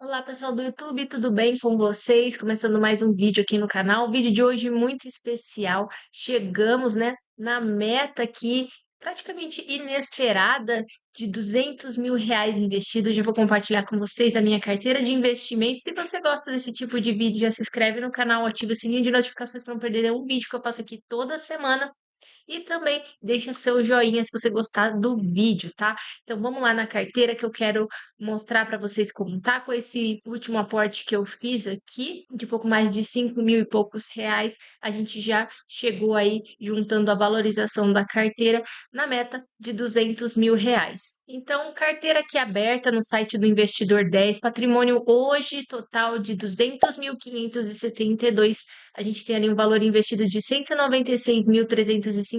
Olá, pessoal do YouTube, tudo bem com vocês? Começando mais um vídeo aqui no canal. O vídeo de hoje muito especial. Chegamos, né, na meta aqui, praticamente inesperada, de R$ 200.000 investidos. Já vou compartilhar com vocês a minha carteira de investimentos. Se você gosta desse tipo de vídeo, já se inscreve no canal, ativa o sininho de notificações para não perder nenhum vídeo que eu faço aqui toda semana. E também deixa seu joinha se você gostar do vídeo, tá? Então vamos lá na carteira que eu quero mostrar para vocês como tá com esse último aporte que eu fiz aqui, de pouco mais de 5 mil e poucos reais. A gente já chegou aí juntando a valorização da carteira na meta de R$ 200.000. Então, carteira aqui aberta no site do Investidor 10, patrimônio hoje total de 200.572. A gente tem ali um valor investido de R$ 196.352.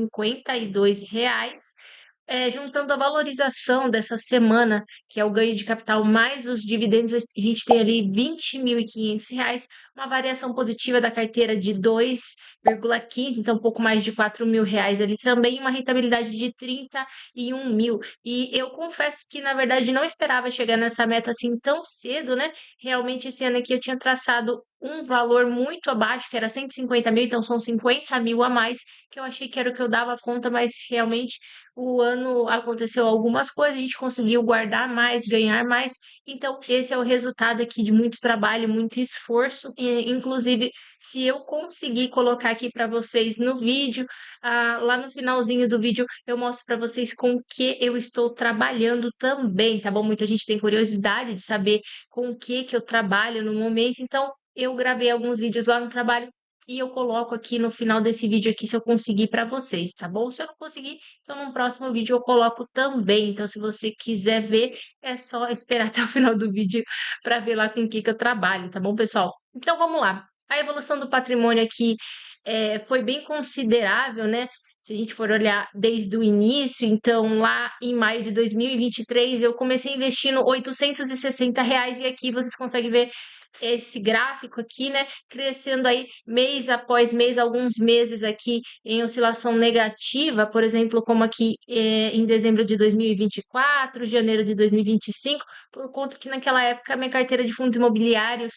Juntando a valorização dessa semana, que é o ganho de capital mais os dividendos, a gente tem ali R$ 20.500, uma variação positiva da carteira de 2,15, então um pouco mais de R$ 4.000 ali também, uma rentabilidade de 31 mil. E eu confesso que, na verdade, não esperava chegar nessa meta assim tão cedo, né? Realmente, esse ano aqui eu tinha traçado um valor muito abaixo, que era 150 mil, então são 50 mil a mais, que eu achei que era o que eu dava conta, mas realmente o ano aconteceu algumas coisas, a gente conseguiu guardar mais, ganhar mais. Então, esse é o resultado aqui de muito trabalho, muito esforço. E, inclusive, se eu conseguir colocar aqui para vocês no vídeo, lá no finalzinho do vídeo, eu mostro para vocês com o que eu estou trabalhando também, tá bom? Muita gente tem curiosidade de saber com o que eu trabalho no momento. Então, eu gravei alguns vídeos lá no trabalho e eu coloco aqui no final desse vídeo aqui se eu conseguir para vocês, tá bom? Se eu não conseguir, então no próximo vídeo eu coloco também. Então, se você quiser ver, é só esperar até o final do vídeo para ver lá com o que eu trabalho, tá bom, pessoal? Então, vamos lá. A evolução do patrimônio aqui foi bem considerável, né? Se a gente for olhar desde o início, então lá em maio de 2023 eu comecei investindo R$ 860 e aqui vocês conseguem ver esse gráfico aqui, né, crescendo aí mês após mês, alguns meses aqui em oscilação negativa, por exemplo, como aqui em dezembro de 2024, janeiro de 2025, por conta que naquela época a minha carteira de fundos imobiliários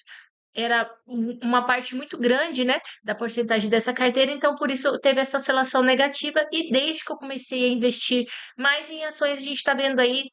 era uma parte muito grande, né, da porcentagem dessa carteira, então por isso teve essa oscilação negativa e desde que eu comecei a investir mais em ações, a gente está vendo aí.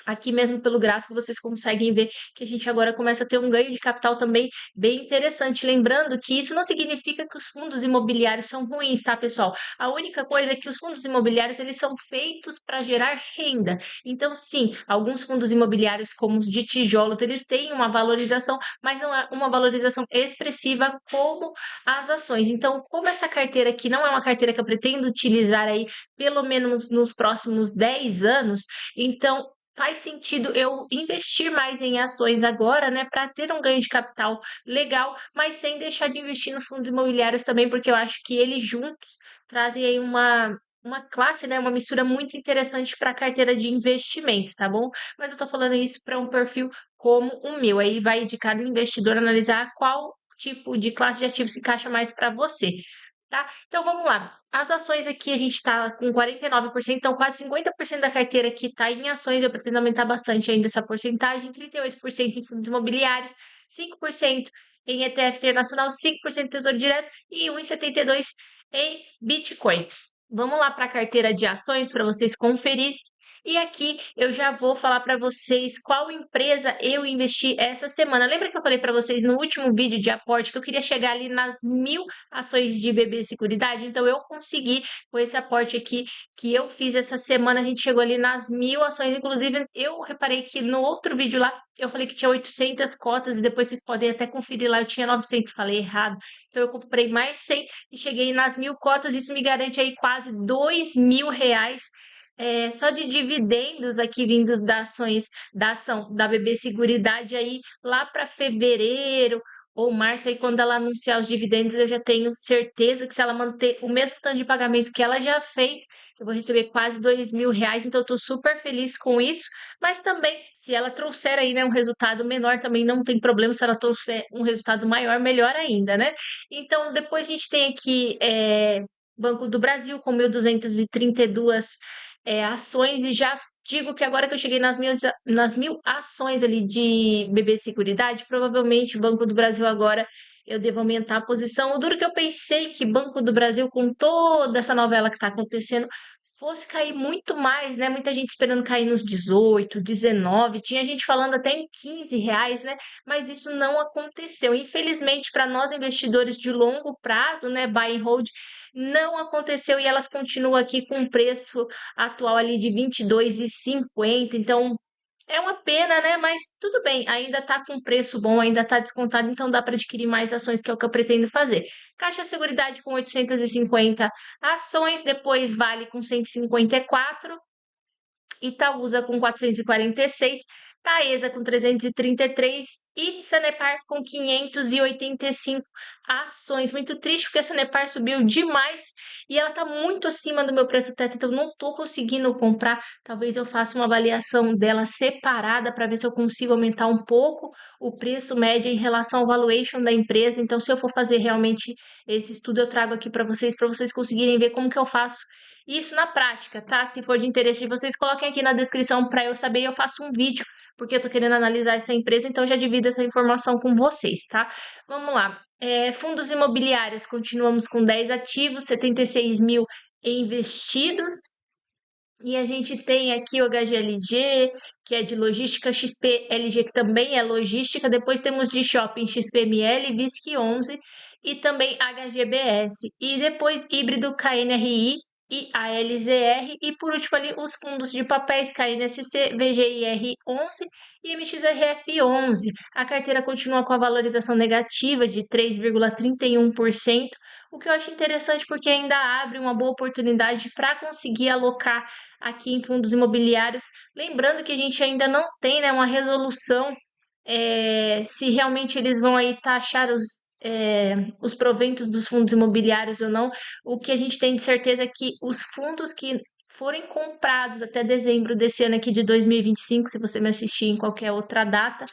Aqui mesmo pelo gráfico vocês conseguem ver que a gente agora começa a ter um ganho de capital também bem interessante. Lembrando que isso não significa que os fundos imobiliários são ruins, tá, pessoal? A única coisa é que os fundos imobiliários eles são feitos para gerar renda. Então, sim, alguns fundos imobiliários, como os de tijolos, eles têm uma valorização, mas não é uma valorização expressiva como as ações. Então, como essa carteira aqui não é uma carteira que eu pretendo utilizar aí pelo menos nos próximos 10 anos, então faz sentido eu investir mais em ações agora, né, para ter um ganho de capital legal, mas sem deixar de investir nos fundos imobiliários também, porque eu acho que eles juntos trazem aí uma classe, né, uma mistura muito interessante para a carteira de investimentos, tá bom? Mas eu tô falando isso para um perfil como o meu, aí vai de cada investidor analisar qual tipo de classe de ativo se encaixa mais para você. Tá? Então vamos lá. As ações aqui a gente está com 49%, então quase 50% da carteira aqui está em ações. Eu pretendo aumentar bastante ainda essa porcentagem: 38% em fundos imobiliários, 5% em ETF internacional, 5% Tesouro Direto e 1,72% em Bitcoin. Vamos lá para a carteira de ações para vocês conferirem. E aqui eu já vou falar para vocês qual empresa eu investi essa semana. Lembra que eu falei para vocês no último vídeo de aporte que eu queria chegar ali nas 1.000 ações de BB Seguridade? Então eu consegui com esse aporte aqui que eu fiz essa semana. A gente chegou ali nas 1.000 ações. Inclusive eu reparei que no outro vídeo lá eu falei que tinha 800 cotas e depois vocês podem até conferir lá. Eu tinha 900, falei errado. Então eu comprei mais 100 e cheguei nas 1.000 cotas. Isso me garante aí quase R$ 2.000 só de dividendos aqui vindos das ações da ação da BB Seguridade aí lá para fevereiro ou março, aí quando ela anunciar os dividendos, eu já tenho certeza que se ela manter o mesmo tanto de pagamento que ela já fez, eu vou receber quase R$ 2.000, então eu tô super feliz com isso. Mas também, se ela trouxer aí, né, um resultado menor, também não tem problema. Se ela trouxer um resultado maior, melhor ainda, né? Então, depois a gente tem aqui Banco do Brasil com 1.232 ações e já digo que agora que eu cheguei nas 1.000 ações ali de BB Seguridade, provavelmente o Banco do Brasil agora eu devo aumentar a posição. O duro que eu pensei que Banco do Brasil, com toda essa novela que está acontecendo, fosse cair muito mais, né? Muita gente esperando cair nos 18, 19, tinha gente falando até em R$ 15, né? Mas isso não aconteceu. Infelizmente, para nós investidores de longo prazo, né, buy and hold, não aconteceu e elas continuam aqui com o preço atual ali de 22,50. Então, é uma pena, né? Mas tudo bem, ainda tá com preço bom, ainda tá descontado, então dá para adquirir mais ações, que é o que eu pretendo fazer. Caixa Seguridade com 850 ações, depois Vale com 154, Itaúsa com 446, Taesa com 333 e Sanepar com 585 ações. Muito triste porque a Sanepar subiu demais e ela está muito acima do meu preço teto, então não estou conseguindo comprar. Talvez eu faça uma avaliação dela separada para ver se eu consigo aumentar um pouco o preço médio em relação ao valuation da empresa. Então, se eu for fazer realmente esse estudo, eu trago aqui para vocês conseguirem ver como que eu faço isso na prática, tá? Se for de interesse de vocês, coloquem aqui na descrição para eu saber e eu faço um vídeo, porque eu tô querendo analisar essa empresa, então já divido essa informação com vocês, tá? Vamos lá. Fundos imobiliários, continuamos com 10 ativos, 76 mil investidos. E a gente tem aqui o HGLG, que é de logística, XPLG, que também é logística. Depois temos de shopping XPML, VISC 11 e também HGBS. E depois híbrido KNRI e ALZR. E por último ali os fundos de papéis KNSC, VGIR 11 e MXRF 11. A carteira continua com a valorização negativa de 3,31%, o que eu acho interessante porque ainda abre uma boa oportunidade para conseguir alocar aqui em fundos imobiliários. Lembrando que a gente ainda não tem, né, uma resolução se realmente eles vão aí taxar os proventos dos fundos imobiliários ou não. O que a gente tem de certeza é que os fundos que forem comprados até dezembro desse ano aqui de 2025, se você me assistir em qualquer outra data,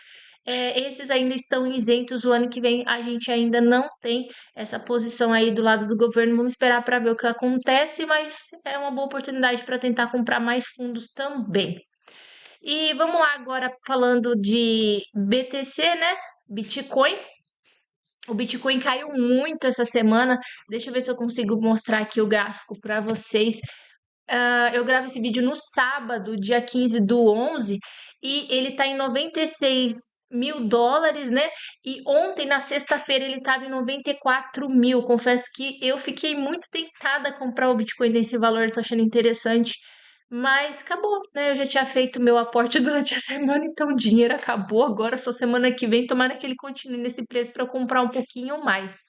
esses ainda estão isentos. O ano que vem a gente ainda não tem essa posição aí do lado do governo. Vamos esperar para ver o que acontece, mas é uma boa oportunidade para tentar comprar mais fundos também. E vamos lá agora falando de BTC, né? Bitcoin. O Bitcoin caiu muito essa semana. Deixa eu ver se eu consigo mostrar aqui o gráfico para vocês. Eu gravo esse vídeo no sábado, dia 15 do 11, e ele tá em 96 mil dólares, né? E ontem, na sexta-feira, ele tava em 94 mil. Confesso que eu fiquei muito tentada a comprar o Bitcoin nesse valor, tô achando interessante. Mas acabou, né? Eu já tinha feito meu aporte durante a semana, então o dinheiro acabou. Agora, só semana que vem, tomara que ele continue nesse preço para eu comprar um pouquinho mais.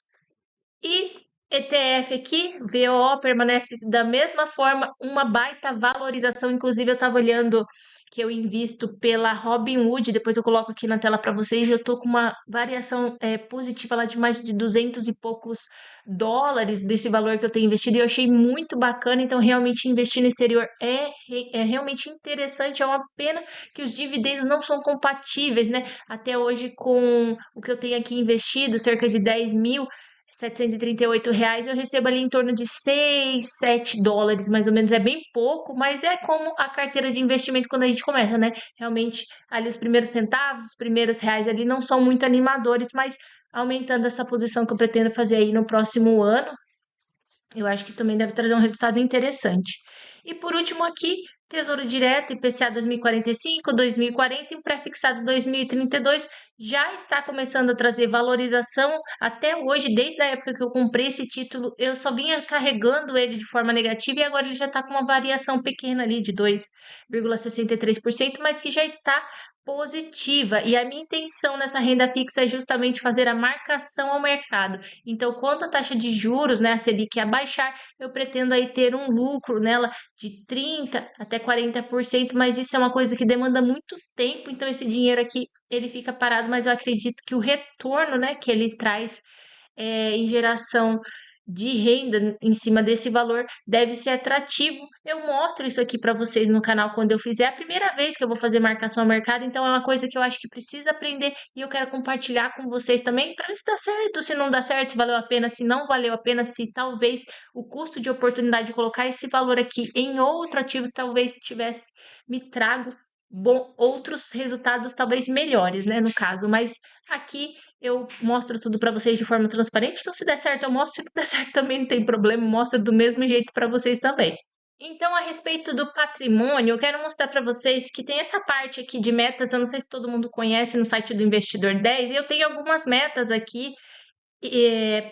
E ETF aqui, VOO, permanece da mesma forma, uma baita valorização. Inclusive, eu estava olhando que eu invisto pela Robinhood, depois eu coloco aqui na tela para vocês. Eu estou com uma variação positiva lá de mais de 200 e poucos dólares desse valor que eu tenho investido e eu achei muito bacana. Então, realmente investir no exterior é realmente interessante. É uma pena que os dividendos não são compatíveis, né? Até hoje, com o que eu tenho aqui investido, cerca de 10.738 reais, eu recebo ali em torno de 6, 7 dólares, mais ou menos. É bem pouco, mas é como a carteira de investimento quando a gente começa, né? Realmente, ali os primeiros centavos, os primeiros reais ali não são muito animadores, mas aumentando essa posição que eu pretendo fazer aí no próximo ano, eu acho que também deve trazer um resultado interessante. E por último aqui, Tesouro Direto, IPCA 2045, 2040 e um pré-fixado 2032 já está começando a trazer valorização. Até hoje, desde a época que eu comprei esse título, eu só vinha carregando ele de forma negativa e agora ele já está com uma variação pequena ali de 2,63%, mas que já está positiva. E a minha intenção nessa renda fixa é justamente fazer a marcação ao mercado. Então, quando a taxa de juros, né, a Selic abaixar, eu pretendo aí ter um lucro nela de 30 até 40%, mas isso é uma coisa que demanda muito tempo, então esse dinheiro aqui ele fica parado, mas eu acredito que o retorno, né, que ele traz em geração de renda em cima desse valor deve ser atrativo. Eu mostro isso aqui para vocês no canal quando eu fizer. É a primeira vez que eu vou fazer marcação ao mercado, então é uma coisa que eu acho que precisa aprender e eu quero compartilhar com vocês também para ver se dá certo, se não dá certo, se valeu a pena, se não valeu a pena, se talvez o custo de oportunidade de colocar esse valor aqui em outro ativo talvez tivesse me trago outros resultados talvez melhores, né, no caso, mas aqui eu mostro tudo para vocês de forma transparente, então se der certo eu mostro, se não der certo também não tem problema, mostro do mesmo jeito para vocês também. Então, a respeito do patrimônio, eu quero mostrar para vocês que tem essa parte aqui de metas, eu não sei se todo mundo conhece no site do Investidor 10, e eu tenho algumas metas aqui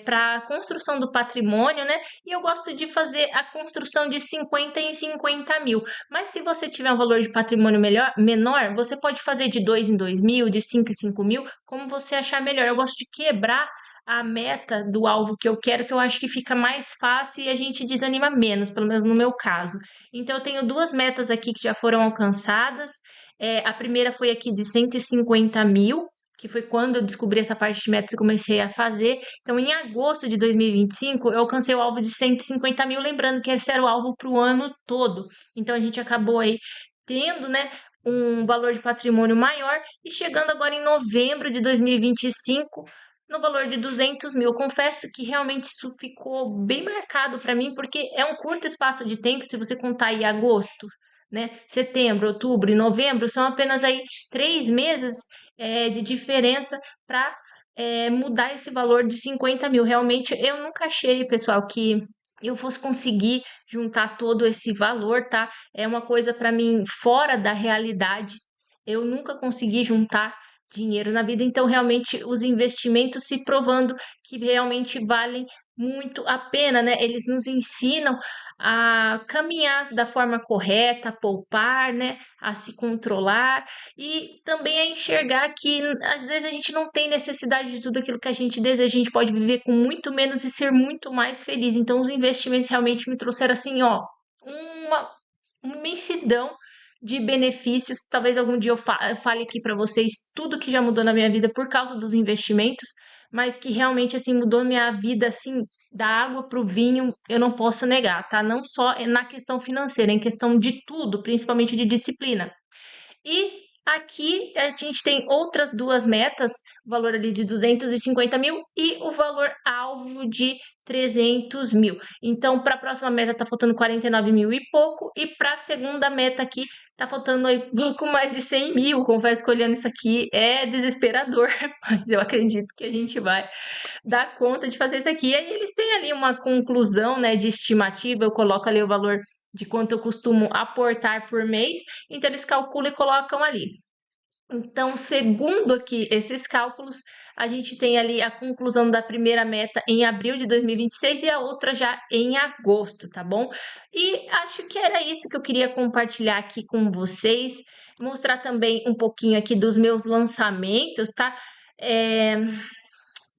para construção do patrimônio, né? E eu gosto de fazer a construção de 50 em 50 mil. Mas se você tiver um valor de patrimônio menor, você pode fazer de 2 em 2 mil, de 5 em 5 mil, como você achar melhor. Eu gosto de quebrar a meta do alvo que eu quero, que eu acho que fica mais fácil e a gente desanima menos, pelo menos no meu caso. Então, eu tenho duas metas aqui que já foram alcançadas. A primeira foi aqui de 150 mil, que foi quando eu descobri essa parte de metas e comecei a fazer. Então, em agosto de 2025, eu alcancei o alvo de 150 mil, lembrando que esse era o alvo para o ano todo. Então, a gente acabou aí tendo, né, um valor de patrimônio maior e chegando agora em novembro de 2025 no valor de 200 mil. Confesso que realmente isso ficou bem marcado para mim, porque é um curto espaço de tempo, se você contar aí agosto, né, setembro, outubro e novembro, são apenas aí 3 meses de diferença para mudar esse valor de 50 mil. Realmente, eu nunca achei, pessoal, que eu fosse conseguir juntar todo esse valor, tá? É uma coisa para mim fora da realidade. Eu nunca consegui juntar dinheiro na vida, então realmente os investimentos se provando que realmente valem muito a pena, né? Eles nos ensinam a caminhar da forma correta, a poupar, né? A se controlar e também a enxergar que às vezes a gente não tem necessidade de tudo aquilo que a gente deseja, a gente pode viver com muito menos e ser muito mais feliz. Então, os investimentos realmente me trouxeram assim, ó, uma imensidão de benefícios. Talvez algum dia eu fale aqui para vocês tudo que já mudou na minha vida por causa dos investimentos, mas que realmente assim mudou minha vida assim da água para o vinho, eu não posso negar, tá? Não só na questão financeira, em questão de tudo, principalmente de disciplina. E aqui a gente tem outras duas metas, o valor ali de 250 mil e o valor alvo de 300 mil. Então, para a próxima meta tá faltando 49 mil e pouco, e para a segunda meta aqui tá faltando aí pouco mais de 100 mil. Confesso que olhando isso aqui é desesperador, mas eu acredito que a gente vai dar conta de fazer isso aqui. E aí eles têm ali uma conclusão, né, de estimativa, eu coloco ali o valor de quanto eu costumo aportar por mês, então eles calculam e colocam ali. Então, segundo aqui esses cálculos, a gente tem ali a conclusão da primeira meta em abril de 2026 e a outra já em agosto, tá bom? E acho que era isso que eu queria compartilhar aqui com vocês, mostrar também um pouquinho aqui dos meus lançamentos, tá? É,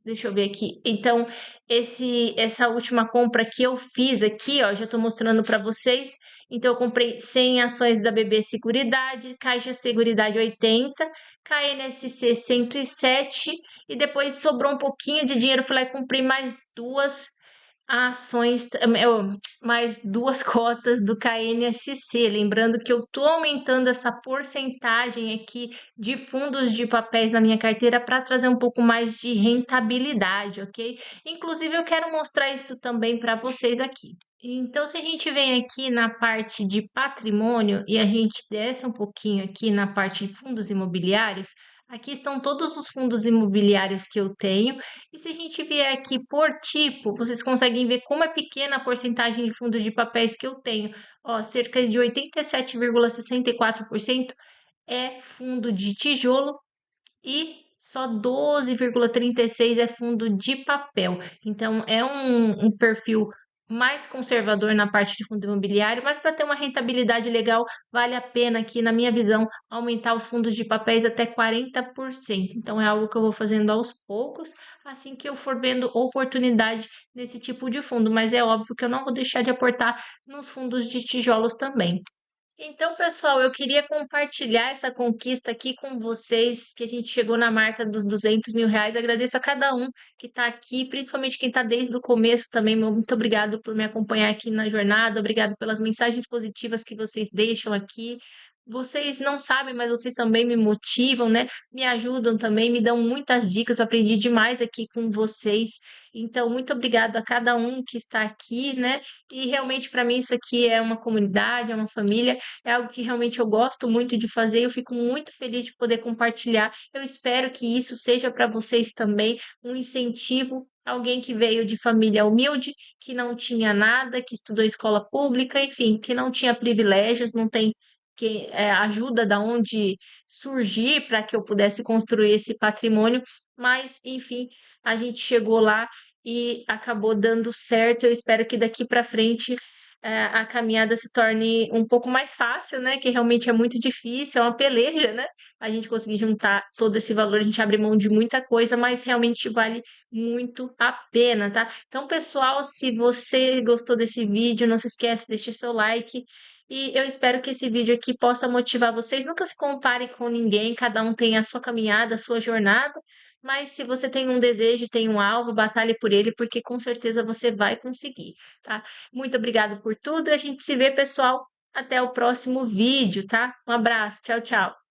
Deixa eu ver aqui. Então, essa última compra que eu fiz aqui, ó, já estou mostrando para vocês. Então, eu comprei 100 ações da BB Seguridade, Caixa Seguridade 80, KNSC 107 e depois sobrou um pouquinho de dinheiro, fui lá e comprei mais duas ações, mais duas cotas do KNSC. Lembrando que eu estou aumentando essa porcentagem aqui de fundos de papéis na minha carteira para trazer um pouco mais de rentabilidade, ok? Inclusive, eu quero mostrar isso também para vocês aqui. Então, se a gente vem aqui na parte de patrimônio e a gente desce um pouquinho aqui na parte de fundos imobiliários, aqui estão todos os fundos imobiliários que eu tenho. E se a gente vier aqui por tipo, vocês conseguem ver como é pequena a porcentagem de fundos de papéis que eu tenho. Ó, cerca de 87,64% é fundo de tijolo e só 12,36% é fundo de papel. Então, é um perfil mais conservador na parte de fundo imobiliário, mas para ter uma rentabilidade legal, vale a pena aqui, na minha visão, aumentar os fundos de papéis até 40%. Então, é algo que eu vou fazendo aos poucos, assim que eu for vendo oportunidade nesse tipo de fundo. Mas é óbvio que eu não vou deixar de aportar nos fundos de tijolos também. Então, pessoal, eu queria compartilhar essa conquista aqui com vocês, que a gente chegou na marca dos R$ 200.000. Agradeço a cada um que está aqui, principalmente quem está desde o começo também. Muito obrigado por me acompanhar aqui na jornada, obrigado pelas mensagens positivas que vocês deixam aqui. Vocês não sabem, mas vocês também me motivam, né? Me ajudam também, me dão muitas dicas. Eu aprendi demais aqui com vocês. Então, muito obrigado a cada um que está aqui, né? E realmente, para mim, isso aqui é uma comunidade, é uma família. É algo que realmente eu gosto muito de fazer, eu fico muito feliz de poder compartilhar. Eu espero que isso seja para vocês também um incentivo. Alguém que veio de família humilde, que não tinha nada, que estudou em escola pública, enfim, que não tinha privilégios, não tem ajuda da onde surgir para que eu pudesse construir esse patrimônio, mas enfim, a gente chegou lá e acabou dando certo. Eu espero que daqui para frente a caminhada se torne um pouco mais fácil, né? Que realmente é muito difícil, é uma peleja, né? A gente conseguir juntar todo esse valor, a gente abre mão de muita coisa, mas realmente vale muito a pena, tá? Então, pessoal, se você gostou desse vídeo, não se esquece, deixa seu like. E eu espero que esse vídeo aqui possa motivar vocês. Nunca se comparem com ninguém, cada um tem a sua caminhada, a sua jornada. Mas se você tem um desejo, tem um alvo, batalhe por ele, porque com certeza você vai conseguir, tá? Muito obrigado por tudo. A gente se vê, pessoal. Até o próximo vídeo, tá? Um abraço. Tchau, tchau.